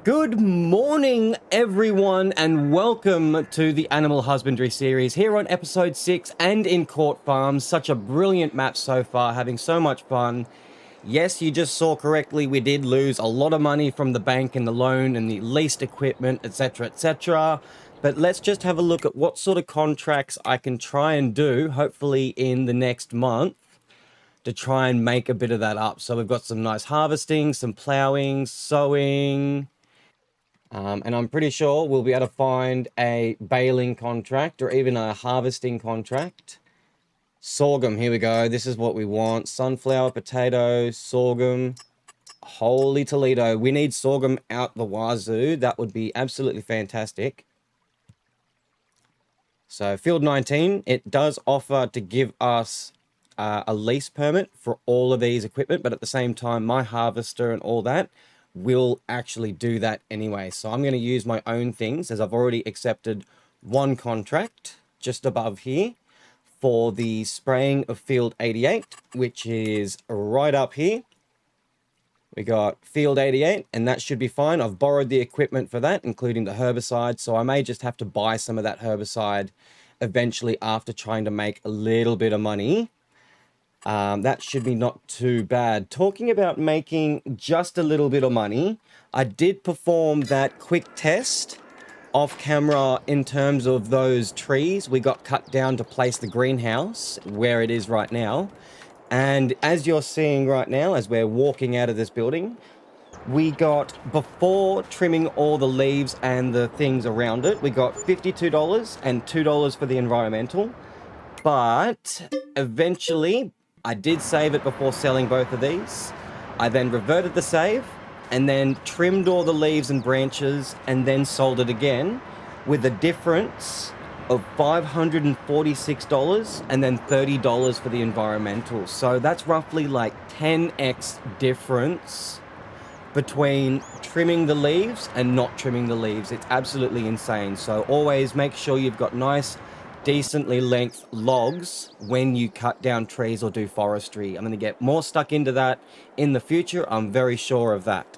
Good morning, everyone, and welcome to the Animal Husbandry series here on episode 6 and in Court Farms. Such a brilliant map so far, having so much fun. Yes, you just saw correctly, we did lose a lot of money from the bank and the loan and the leased equipment, etc., etc. But let's just have a look at what sort of contracts I can try and do, hopefully in the next month, to try and make a bit of that up. So we've got some nice harvesting, some ploughing, sowing. And I'm pretty sure we'll be able to find a baling contract or even a harvesting contract. Sorghum, here we go. This is what we want. Sunflower, potatoes, sorghum. Holy Toledo. We need sorghum out the wazoo. That would be absolutely fantastic. So field 19, it does offer to give us a lease permit for all of these equipment, but at the same time, my harvester and all that will actually do that anyway. So I'm going to use my own things, as I've already accepted one contract just above here for the spraying of field 88, which is right up here. We got field 88, and that should be fine. I've borrowed the equipment for that, including the herbicide, so I may just have to buy some of that herbicide eventually after trying to make a little bit of money. That should be not too bad. Talking about making just a little bit of money, I did perform that quick test off camera in terms of those trees we got cut down to place the greenhouse where it is right now. And as you're seeing right now, as we're walking out of this building, we got, before trimming all the leaves and the things around it, we got $52 and $2 for the environmental. But eventually, I did save it before selling both of these. I then reverted the save and then trimmed all the leaves and branches and then sold it again with a difference of $546 and then $30 for the environmental. So that's roughly like 10x difference between trimming the leaves and not trimming the leaves. It's absolutely insane. So always make sure you've got nice, decently length logs when you cut down trees or do forestry. I'm going to get more stuck into that in the future. I'm very sure of that.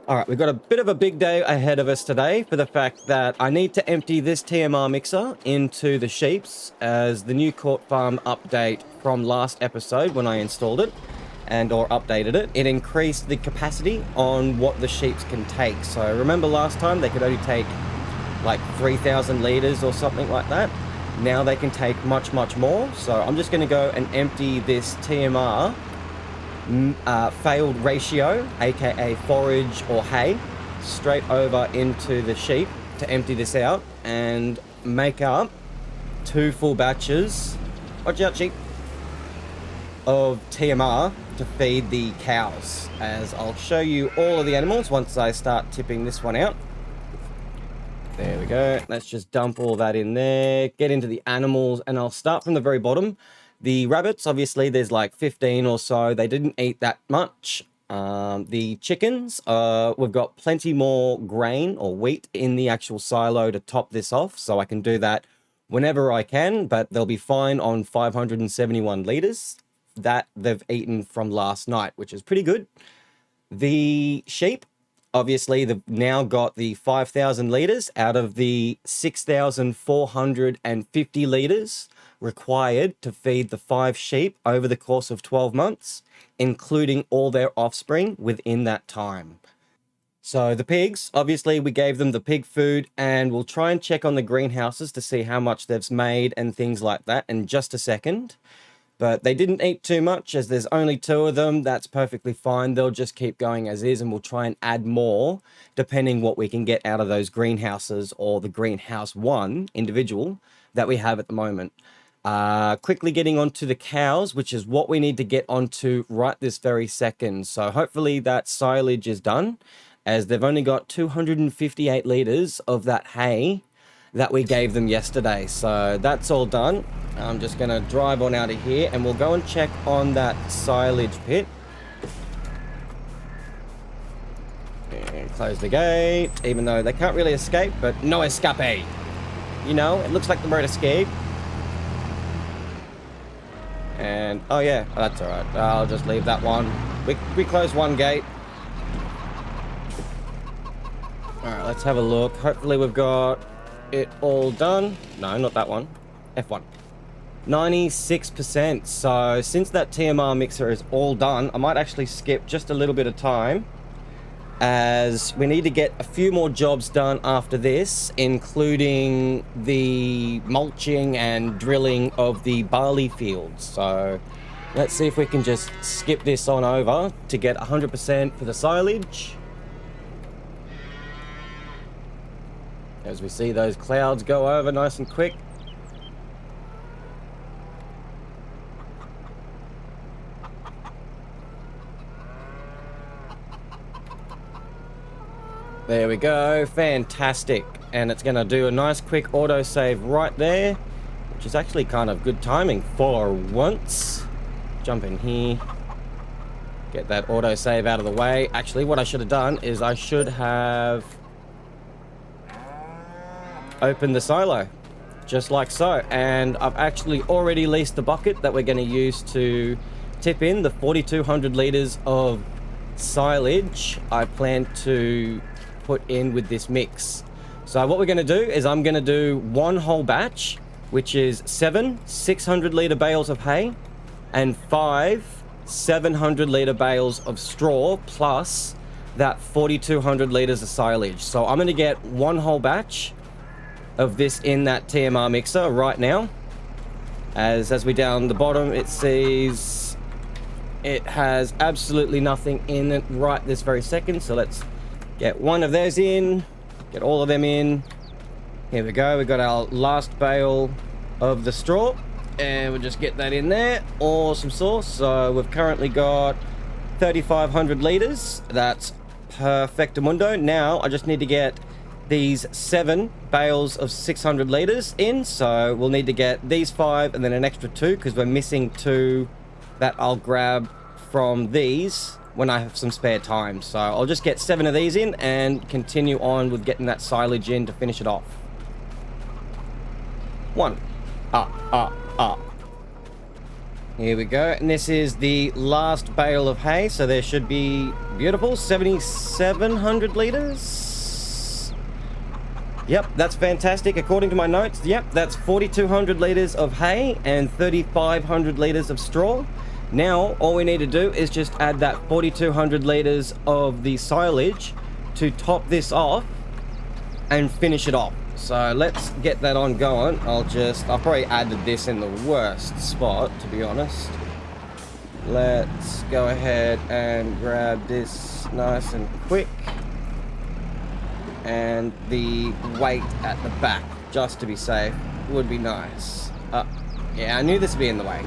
All right, we've got a bit of a big day ahead of us today for the fact that I need to empty this TMR mixer into the sheeps as the new Court Farm update from last episode when I installed it or updated it. It increased the capacity on what the sheeps can take. So remember last time they could only take like 3,000 liters or something like that. Now they can take much, much more. So I'm just going to go and empty this TMR failed ratio, aka forage or hay, straight over into the sheep to empty this out and make up 2 full batches, watch out sheep, of TMR to feed the cows, as I'll show you all of the animals once I start tipping this one out. There we go. Let's just dump all that in there, get into the animals, and I'll start from the very bottom. The rabbits, obviously, there's like 15 or so. They didn't eat that much. The chickens, we've got plenty more grain or wheat in the actual silo to top this off, so I can do that whenever I can, but they'll be fine on 571 liters that they've eaten from last night, which is pretty good. The sheep, obviously, they've now got the 5,000 liters out of the 6,450 liters required to feed the 5 sheep over the course of 12 months, including all their offspring within that time. So the pigs, obviously, we gave them the pig food, and we'll try and check on the greenhouses to see how much they've made and things like that in just a second. But they didn't eat too much, as there's only 2 of them. That's perfectly fine. They'll just keep going as is, and we'll try and add more depending what we can get out of those greenhouses or the greenhouse 1 individual that we have at the moment. Quickly getting onto the cows, which is what we need to get onto right this very second. So hopefully that silage is done, as they've only got 258 liters of that hay that we gave them yesterday. So that's all done. I'm just going to drive on out of here and we'll go and check on that silage pit. And close the gate, even though they can't really escape, but no escape. You know, it looks like the road escape. And, oh yeah, that's all right. I'll just leave that one. We close one gate. All right, let's have a look. Hopefully we've got it all done. No, not that one. F1. 96%. So since that TMR mixer is all done, I might actually skip just a little bit of time, as we need to get a few more jobs done after this, including the mulching and drilling of the barley fields. So let's see if we can just skip this on over to get 100% for the silage. As we see those clouds go over nice and quick. There we go, fantastic. And it's gonna do a nice quick autosave right there, which is actually kind of good timing for once. Jump in here, get that autosave out of the way. Actually, what I should have done is I should have opened the silo, just like so. And I've actually already leased the bucket that we're gonna use to tip in the 4,200 liters of silage I plan to put in with this mix. So what we're going to do is I'm going to do one whole batch, which is 7 600 litre bales of hay and 5 700 litre bales of straw, plus that 4,200 litres of silage. So I'm going to get one whole batch of this in that TMR mixer right now. As we down the bottom, it says it has absolutely nothing in it right this very second. So let's get one of those in, get all of them in. Here we go, we got our last bale of the straw, and we'll just get that in there. Awesome sauce. So we've currently got 3,500 litres. That's perfectamundo. Now I just need to get these 7 bales of 600 litres in. So we'll need to get these 5 and then an extra 2, because we're missing 2 that I'll grab from these when I have some spare time. So I'll just get 7 of these in and continue on with getting that silage in to finish it off. 1. Here we go. And this is the last bale of hay. So there should be beautiful 7,700 litres. Yep, that's fantastic. According to my notes, yep, that's 4,200 litres of hay and 3,500 litres of straw. Now, all we need to do is just add that 4,200 litres of the silage to top this off and finish it off. So let's get that on going. I'll probably added this in the worst spot, to be honest. Let's go ahead and grab this nice and quick. And the weight at the back, just to be safe, would be nice. Yeah, I knew this would be in the way.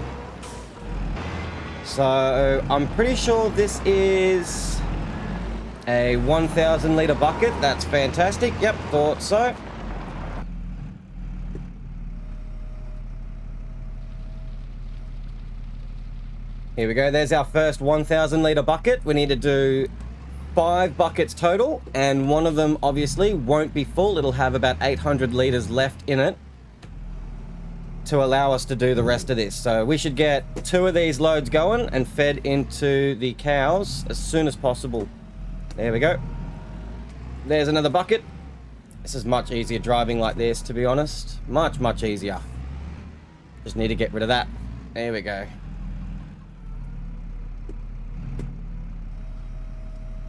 So I'm pretty sure this is a 1,000 litre bucket. That's fantastic. Yep, thought so. Here we go. There's our first 1,000 litre bucket. We need to do 5 buckets total, and one of them obviously won't be full. It'll have about 800 litres left in it to allow us to do the rest of this. So we should get 2 of these loads going and fed into the cows as soon as possible. There we go. There's another bucket. This is much easier driving like this, to be honest. Much easier. Just need to get rid of that. There we go.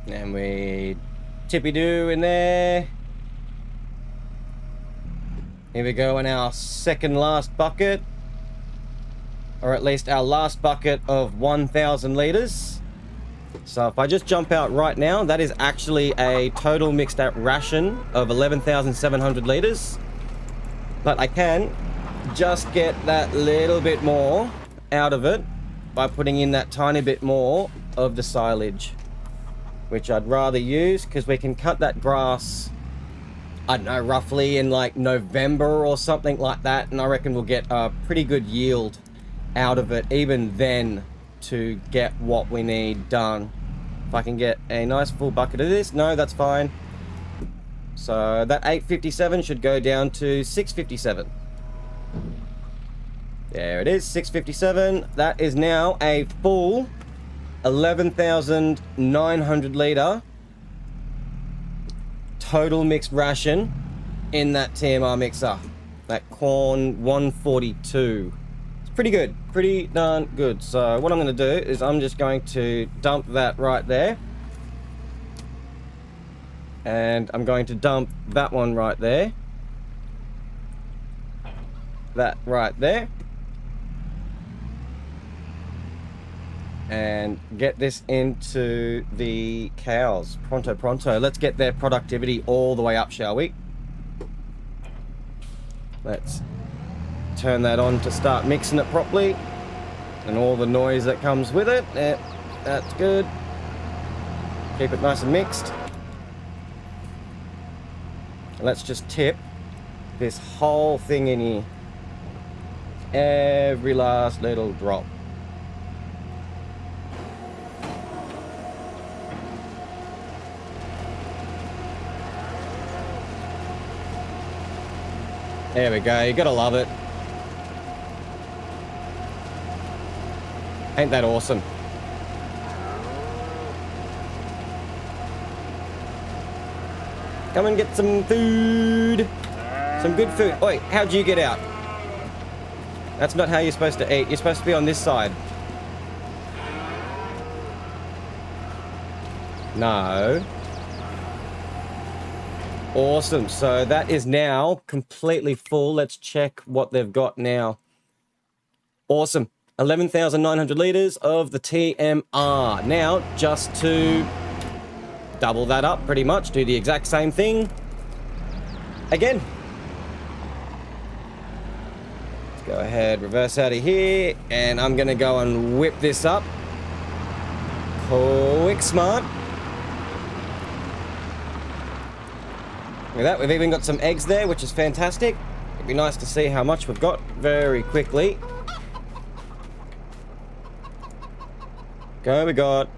And we tippy-doo in there. Here we go in our second last bucket, or at least our last bucket of 1,000 litres. So if I just jump out right now, that is actually a total mixed out ration of 11,700 litres. But I can just get that little bit more out of it by putting in that tiny bit more of the silage, which I'd rather use because we can cut that grass, I don't know, roughly in like November or something like that, and I reckon we'll get a pretty good yield out of it even then to get what we need done. If I can get a nice full bucket of this. No, that's fine. So that 857 should go down to 657. There it is, 657. That is now a full 11,900 litre total mixed ration in that TMR mixer. That corn 142. It's pretty good. Pretty darn good. So what I'm going to do is I'm just going to dump that right there. And I'm going to dump that one right there. That right there. And get this into the cows. Pronto. Let's get their productivity all the way up, shall we? Let's turn that on to start mixing it properly. And all the noise that comes with it. Yeah, that's good. Keep it nice and mixed. And let's just tip this whole thing in here. Every last little drop. There we go, you gotta love it. Ain't that awesome? Come and get some food. Some good food. Oi, how'd you get out? That's not how you're supposed to eat. You're supposed to be on this side. No. Awesome. So that is now completely full. Let's check what they've got now. Awesome. 11,900 litres of the TMR. Now, just to double that up pretty much, do the exact same thing again. Let's go ahead, reverse out of here, and I'm going to go and whip this up. Quick smart. Look at that, we've even got some eggs there, which is fantastic. It'd be nice to see how much we've got very quickly. Go, we got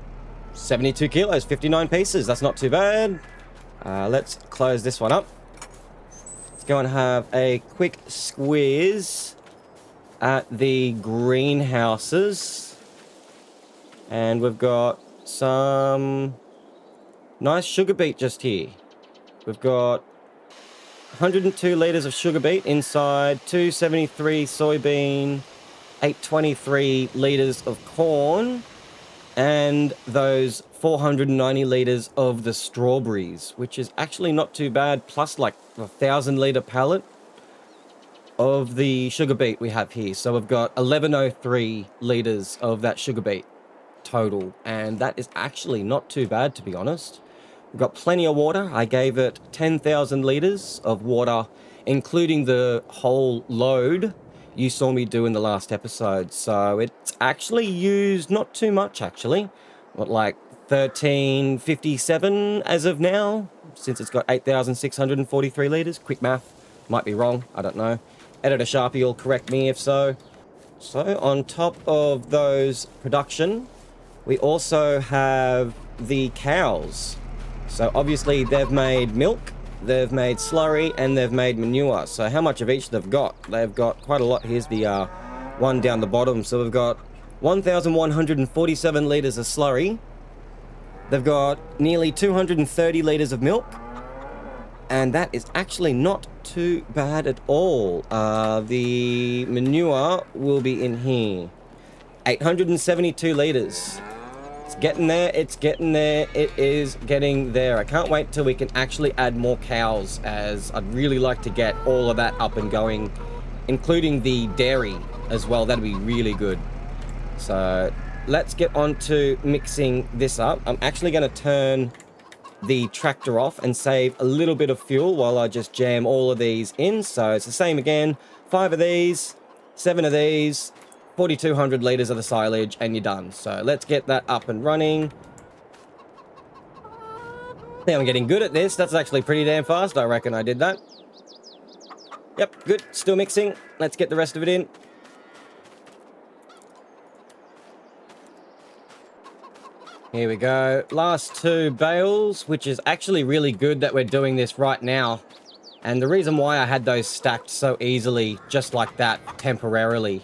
72 kilos, 59 pieces. That's not too bad. Let's close this one up. Let's go and have a quick squeeze at the greenhouses. And we've got some nice sugar beet just here. We've got 102 litres of sugar beet inside, 273 soybean, 823 litres of corn, and those 490 litres of the strawberries, which is actually not too bad, plus like a 1,000 litre pallet of the sugar beet we have here. So we've got 1103 litres of that sugar beet total, and that is actually not too bad, to be honest. We've got plenty of water. I gave it 10,000 litres of water, including the whole load you saw me do in the last episode. So it's actually used not too much, actually. What, like 1357 as of now, since it's got 8,643 litres. Quick math. Might be wrong. I don't know. Editor Sharpie will correct me if so. So on top of those production, we also have the cows. So obviously they've made milk, they've made slurry, and they've made manure. So how much of each they've got? They've got quite a lot. Here's the one down the bottom. So we've got 1,147 litres of slurry. They've got nearly 230 litres of milk. And that is actually not too bad at all. The manure will be in here. 872 litres. It's getting there, it's getting there, it is getting there. I can't wait till we can actually add more cows, as I'd really like to get all of that up and going, including the dairy as well. That'd be really good. So let's get on to mixing this up. I'm actually going to turn the tractor off and save a little bit of fuel while I just jam all of these in. So it's the same again, 5 of these, 7 of these, 4,200 litres of the silage, and you're done. So let's get that up and running. I think I'm getting good at this. That's actually pretty damn fast. I reckon I did that. Yep, good. Still mixing. Let's get the rest of it in. Here we go. Last 2 bales, which is actually really good that we're doing this right now. And the reason why I had those stacked so easily, just like that, temporarily,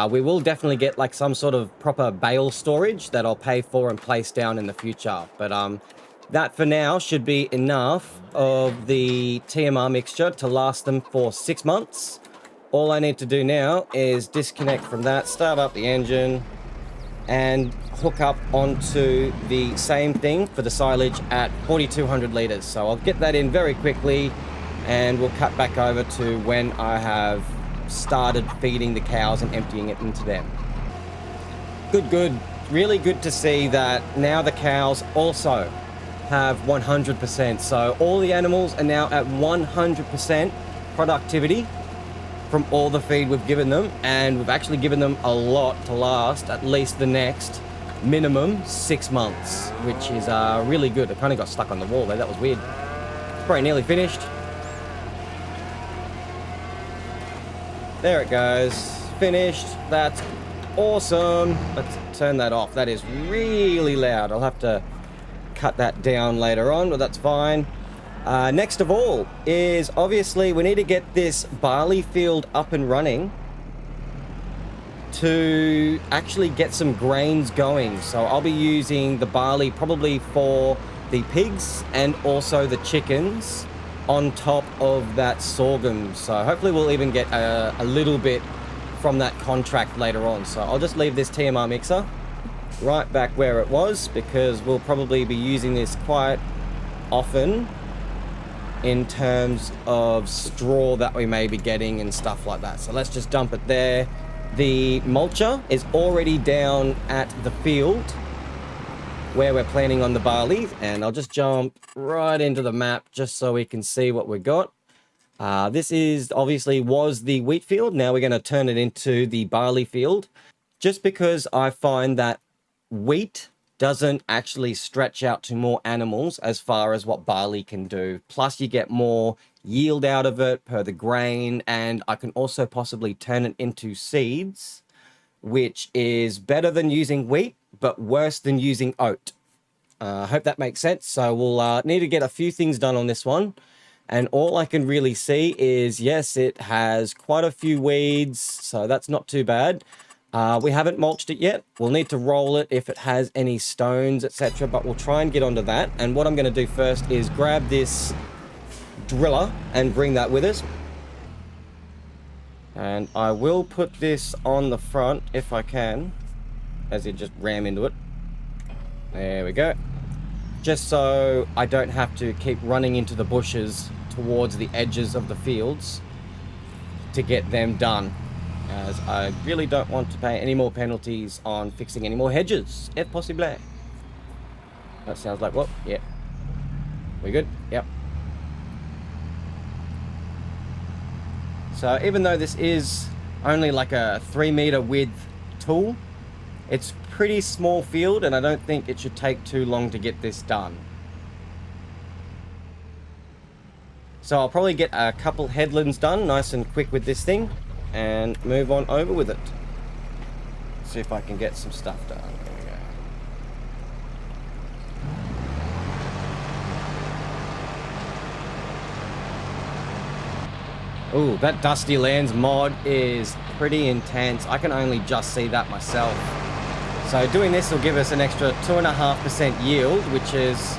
we will definitely get like some sort of proper bale storage that I'll pay for and place down in the future. But That for now should be enough of the TMR mixture to last them for 6 months. All I need to do now is disconnect from that, start up the engine, and hook up onto the same thing for the silage at 4,200 litres. So I'll get that in very quickly, and we'll cut back over to when I have started feeding the cows and emptying it into them. Good. Really good to see that now the cows also have 100%. So all the animals are now at 100% productivity from all the feed we've given them, and we've actually given them a lot to last at least the next minimum 6 months, which is really good. It kind of got stuck on the wall there. That was weird. It's probably nearly finished. There it goes. Finished. That's awesome. Let's turn that off. That is really loud. I'll have to cut that down later on, but that's fine. Next of all is obviously we need to get this barley field up and running to actually get some grains going. So I'll be using the barley probably for the pigs and also the chickens on top of that sorghum. So hopefully we'll even get a little bit from that contract later on. So I'll just leave this TMR mixer right back where it was, because we'll probably be using this quite often in terms of straw that we may be getting and stuff like that. So let's just dump it there. The mulcher is already down at the field where we're planting on the barley, and I'll just jump right into the map just so we can see what we got. This is obviously was the wheat field. Now we're going to turn it into the barley field, just because I find that wheat doesn't actually stretch out to more animals as far as what barley can do. Plus you get more yield out of it per the grain, and I can also possibly turn it into seeds, which is better than using wheat, but worse than using oat. I hope that makes sense. So we'll need to get a few things done on this one. And all I can really see is, yes, it has quite a few weeds, so that's not too bad. We haven't mulched it yet. We'll need to roll it if it has any stones, etc. But we'll try and get onto that. And what I'm going to do first is grab this driller and bring that with us. And I will put this on the front if I can, as you just ram into it. There we go. Just so I don't have to keep running into the bushes towards the edges of the fields to get them done, as I really don't want to pay any more penalties on fixing any more hedges, if possible. That sounds like what? Yeah. We good? Yep. So even though this is only like a 3-meter width tool, it's pretty small field, and I don't think it should take too long to get this done. So I'll probably get a couple headlands done nice and quick with this thing and move on over with it. See if I can get some stuff done. There we go. Ooh, that Dusty Lands mod is pretty intense. I can only just see that myself. So doing this will give us an extra 2.5% yield, which is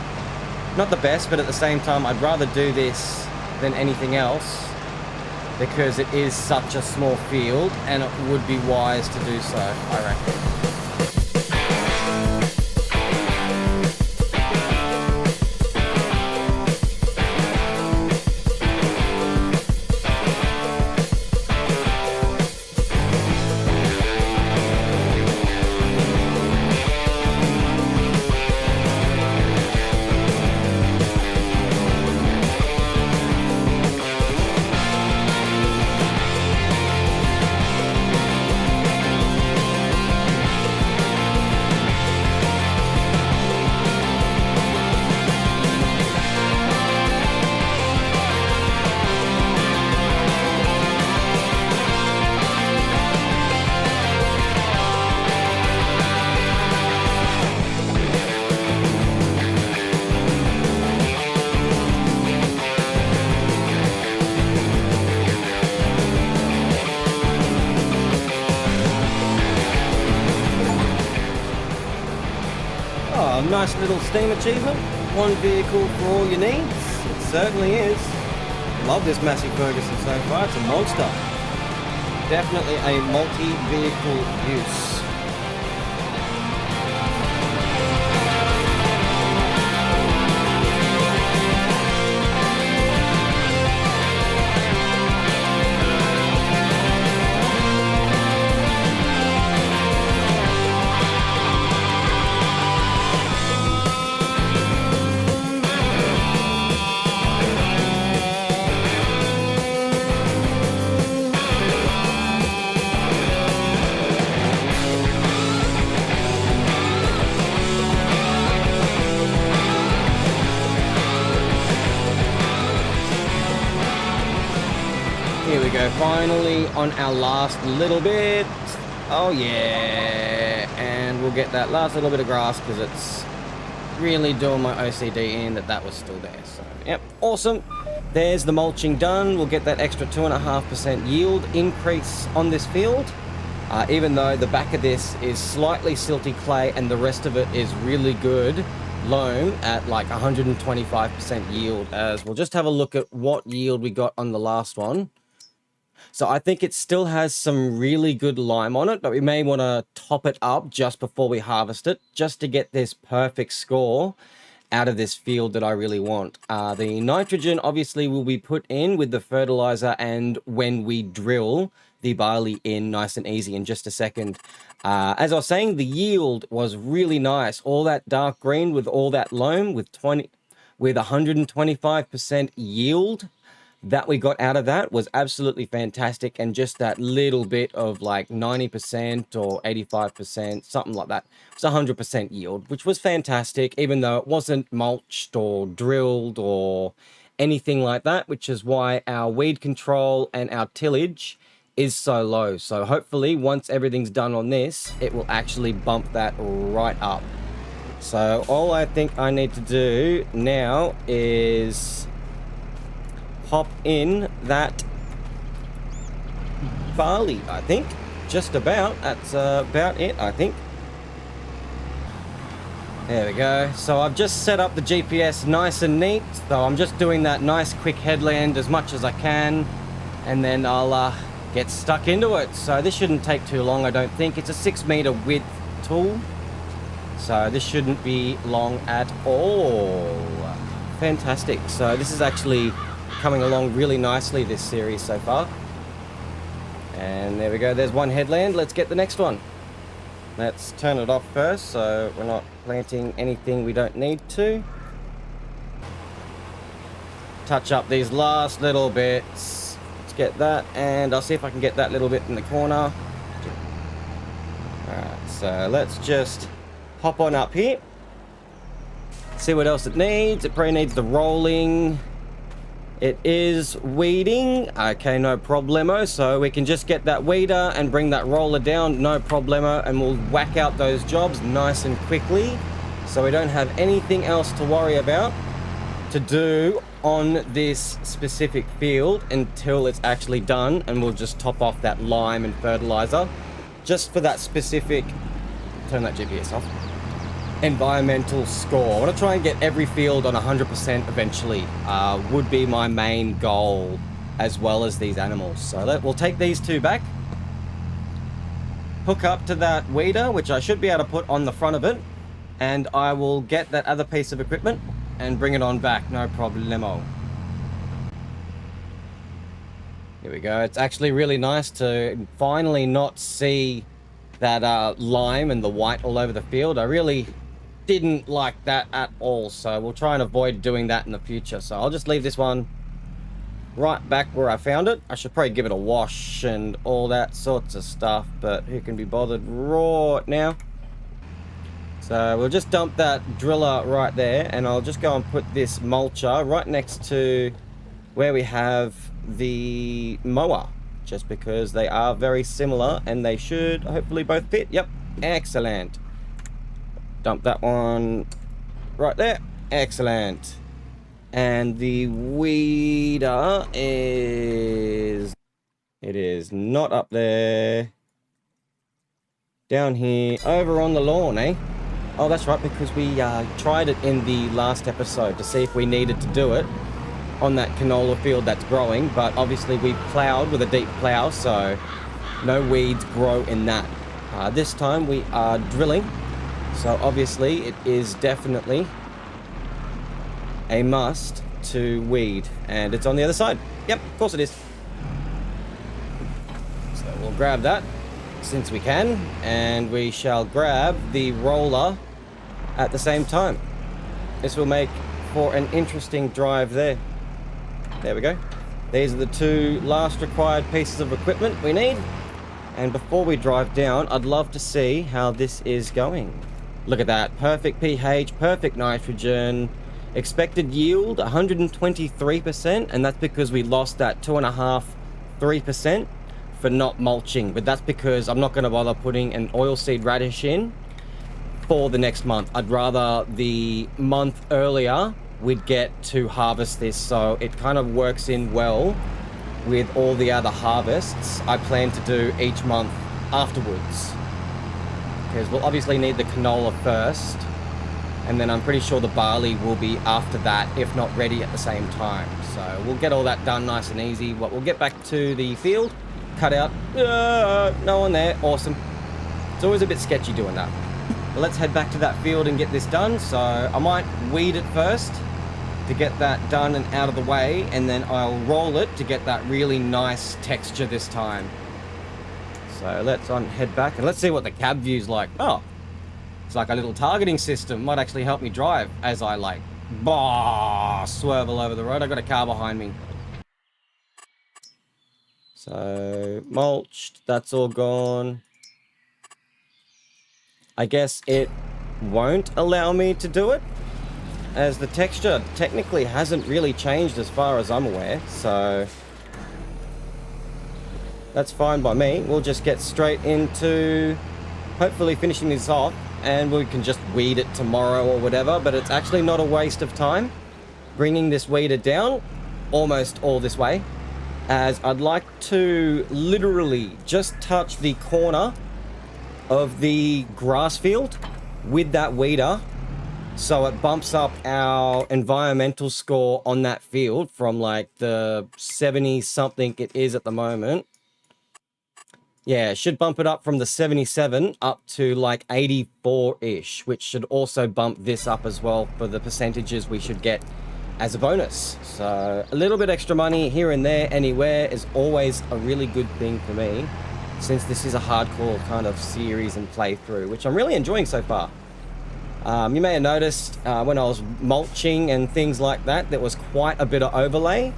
not the best, but at the same time, I'd rather do this than anything else, because it is such a small field, and it would be wise to do so, I reckon. Nice little steam achievement. one vehicle for all your needs. It certainly is. Love this Massey Ferguson so far. It's a monster. Definitely a multi-vehicle use. Here we go, finally on our last little bit. Oh yeah, and we'll get that last little bit of grass because it's really doing my OCD in that was still there. So yep, awesome. There's the mulching done. We'll get that extra 2.5% yield increase on this field. Even though the back of this is slightly silty clay and the rest of it is really good loam at like 125% yield. As we'll just have a look at what yield we got on the last one. So I think it still has some really good lime on it, but we may want to top it up just before we harvest it, just to get this perfect score out of this field that I really want. The nitrogen obviously will be put in with the fertilizer and when we drill the barley in nice and easy in just a second. As I was saying, the yield was really nice. All that dark green with all that loam with 125% yield that we got out of that was absolutely fantastic. And just that little bit of like 90% or 85%, something like that. It was 100% yield, which was fantastic, even though it wasn't mulched or drilled or anything like that, which is why our weed control and our tillage is so low. So hopefully once everything's done on this, it will actually bump that right up. So all I think I need to do now is pop in that barley, I think. Just about. That's about it, I think. There we go. So I've just set up the GPS nice and neat. So I'm just doing that nice quick headland as much as I can. And then I'll get stuck into it. So this shouldn't take too long, I don't think. It's a 6-meter width tool. So this shouldn't be long at all. Fantastic. So this is actually coming along really nicely, this series so far. And there we go, there's one headland. Let's get the next one. Let's turn it off first so we're not planting anything we don't need to. Touch up these last little bits. Let's get that, and I'll see if I can get that little bit in the corner. Alright, so let's just hop on up here. See what else it needs. It probably needs the rolling. It is weeding. Okay, no problemo. So we can just get that weeder and bring that roller down, no problemo, and we'll whack out those jobs nice and quickly. So we don't have anything else to worry about to do on this specific field until it's actually done, and we'll just top off that lime and fertilizer just for that specific, turn that GPS off, environmental score. I want to try and get every field on 100% eventually. Would be my main goal, as well as these animals. So we'll take these two back, hook up to that weeder, which I should be able to put on the front of it, and I will get that other piece of equipment and bring it on back, no problemo. Here we go. It's actually really nice to finally not see that lime and the white all over the field. I really didn't like that at all, so we'll try and avoid doing that in the future. So I'll just leave this one right back where I found it. I should probably give it a wash and all that sorts of stuff, but who can be bothered right now? So we'll just dump that driller right there, and I'll just go and put this mulcher right next to where we have the mower, just because they are very similar and they should hopefully both fit. Yep, excellent. Dump that one right there. Excellent. And the weeder is... it is not up there. Down here. Over on the lawn, eh? Oh, that's right, because we tried it in the last episode to see if we needed to do it on that canola field that's growing, but obviously we plowed with a deep plow, so no weeds grow in that. This time we are drilling, so obviously it is definitely a must to weed, and it's on the other side. Yep, of course it is. So we'll grab that since we can, and we shall grab the roller at the same time. This will make for an interesting drive there. There we go. These are the two last required pieces of equipment we need. And before we drive down, I'd love to see how this is going. Look at that. Perfect pH, perfect nitrogen. Expected yield, 123%. And that's because we lost that 2.5%, 3% for not mulching. But that's because I'm not going to bother putting an oilseed radish in for the next month. I'd rather the month earlier we'd get to harvest this, so it kind of works in well with all the other harvests I plan to do each month afterwards, because we'll obviously need the canola first, and then I'm pretty sure the barley will be after that, if not ready at the same time. So we'll get all that done nice and easy. We'll get back to the field, cut out, no one there, awesome. It's always a bit sketchy doing that. But let's head back to that field and get this done. So I might weed it first to get that done and out of the way, and then I'll roll it to get that really nice texture this time. So let's head back and let's see what the cab view's like. Oh, it's like a little targeting system. Might actually help me drive as I like swerve all over the road. I got a car behind me. So mulched, that's all gone. I guess it won't allow me to do it, as the texture technically hasn't really changed as far as I'm aware, so that's fine by me. We'll just get straight into hopefully finishing this off, and we can just weed it tomorrow or whatever, but it's actually not a waste of time bringing this weeder down almost all this way, as I'd like to literally just touch the corner of the grass field with that weeder, so it bumps up our environmental score on that field from like the 70 something it is at the moment. Yeah, it should bump it up from the 77 up to like 84-ish, which should also bump this up as well for the percentages we should get as a bonus. So a little bit extra money here and there anywhere is always a really good thing for me, since this is a hardcore kind of series and playthrough, which I'm really enjoying so far. You may have noticed when I was mulching and things like that, there was quite a bit of overlay.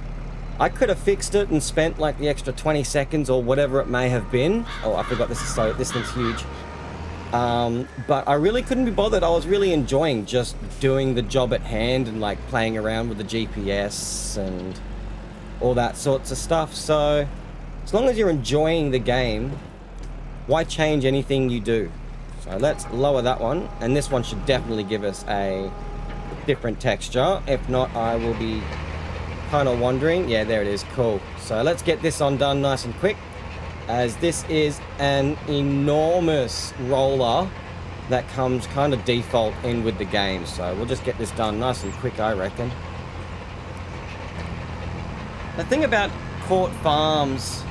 I could have fixed it and spent like the extra 20 seconds or whatever it may have been. Oh, I forgot this thing's huge. But I really couldn't be bothered. I was really enjoying just doing the job at hand and like playing around with the GPS and all that sorts of stuff. So as long as you're enjoying the game, why change anything you do? So let's lower that one, and this one should definitely give us a different texture. If not, I will be kind of wondering. Yeah, there it is. Cool. So let's get this undone nice and quick, as this is an enormous roller that comes kind of default in with the game. So we'll just get this done nice and quick, I reckon. The thing about Court Farms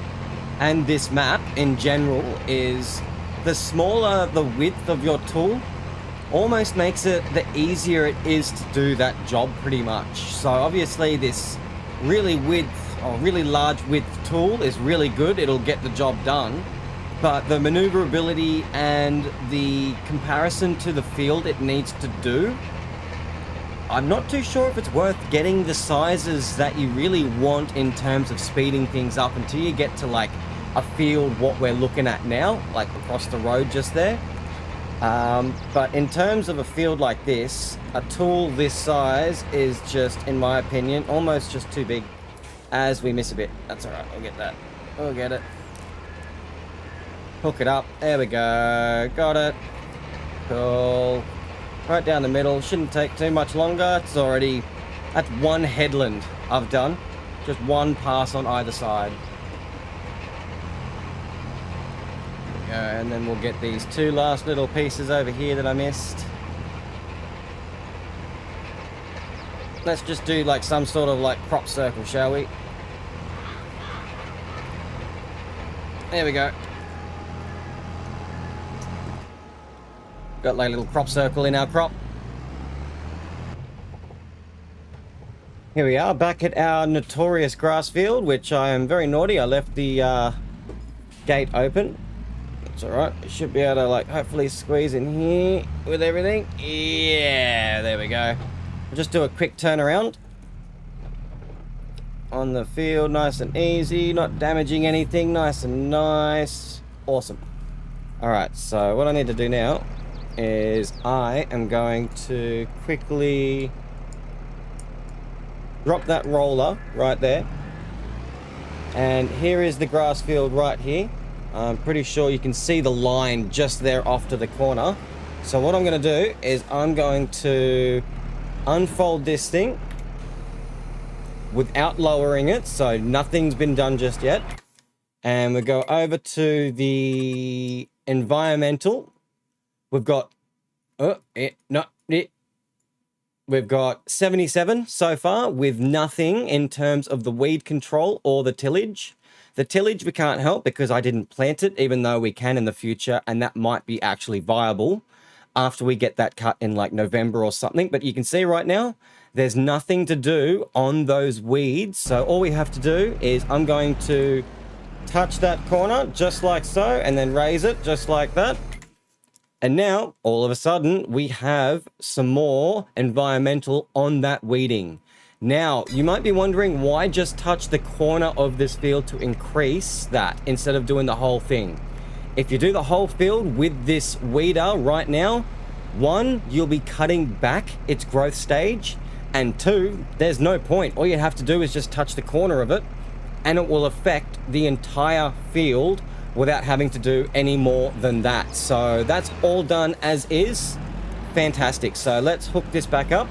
and this map in general is the smaller the width of your tool almost makes it the easier it is to do that job pretty much. So obviously this really large width tool is really good. It'll get the job done, but the maneuverability and the comparison to the field it needs to do, I'm not too sure if it's worth getting the sizes that you really want in terms of speeding things up until you get to like a field what we're looking at now, like across the road just there. But in terms of a field like this, a tool this size is just, in my opinion, almost just too big, as we miss a bit. That's all right, we'll get that. We'll get it. Hook it up. There we go. Got it. Cool. Right down the middle. Shouldn't take too much longer. It's already... That's one headland I've done. Just one pass on either side. There we go. And then we'll get these two last little pieces over here that I missed. Let's just do like some sort of like crop circle, shall we? There we go. Got like a little crop circle in our crop. Here we are, back at our notorious grass field, which I am very naughty. I left the gate open. It's alright. I should be able to like hopefully squeeze in here with everything. Yeah, there we go. I'll just do a quick turnaround on the field, nice and easy, not damaging anything, nice and nice. Awesome. Alright, so what I need to do now is I am going to quickly drop that roller right there, and here is the grass field right here. I'm pretty sure you can see the line just there off to the corner. So what I'm going to do is I'm going to unfold this thing without lowering it, so nothing's been done just yet, and we go over to the environmental. We've got we've got 77 so far with nothing in terms of the weed control or the tillage. The tillage we can't help because I didn't plant it, even though we can in the future, and that might be actually viable after we get that cut in like November or something. But you can see right now, there's nothing to do on those weeds. So all we have to do is I'm going to touch that corner just like so, and then raise it just like that. And now, all of a sudden, we have some more environmental on that weeding. Now, you might be wondering why just touch the corner of this field to increase that instead of doing the whole thing. If you do the whole field with this weeder right now, one, you'll be cutting back its growth stage, and two, there's no point. All you have to do is just touch the corner of it, and it will affect the entire field without having to do any more than that. So that's all done as is. Fantastic. So let's hook this back up,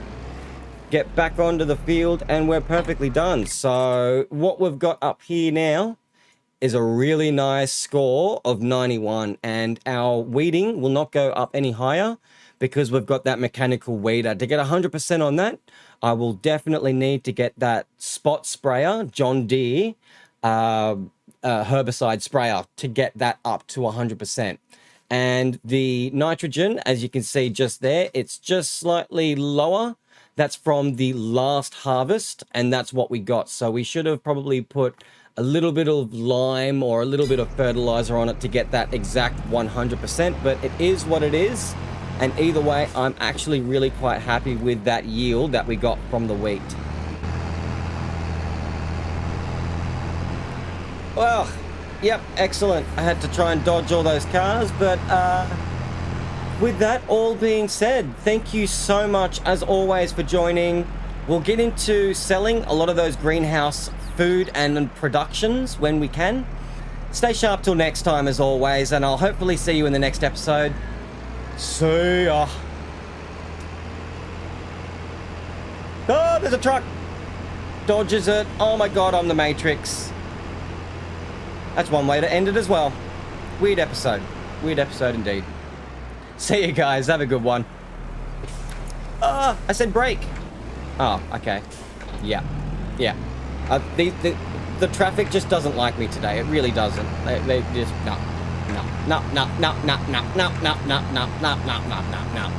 get back onto the field, and we're perfectly done. So what we've got up here now is a really nice score of 91, and our weeding will not go up any higher because we've got that mechanical weeder. To get 100% on that, I will definitely need to get that spot sprayer, John Deere, herbicide sprayer, to get that up to 100%. And the nitrogen, as you can see just there, it's just slightly lower. That's from the last harvest, and that's what we got. So we should have probably put a little bit of lime or a little bit of fertilizer on it to get that exact 100%, but it is what it is. And either way, I'm actually really quite happy with that yield that we got from the wheat. Well, yep, excellent. I had to try and dodge all those cars, but with that all being said, thank you so much, as always, for joining. We'll get into selling a lot of those greenhouse food and productions when we can. Stay sharp till next time, as always, and I'll hopefully see you in the next episode. See ya. Oh, there's a truck. Dodges it. Oh my God, I'm the Matrix. That's one way to end it as well. Weird episode. Weird episode indeed. See you guys. Have a good one. I said break. Oh, okay. Yeah. Yeah. The traffic just doesn't like me today. It really doesn't. They just... No. No. No. No. No. No. No. No. No. No. No. No. No. No. No.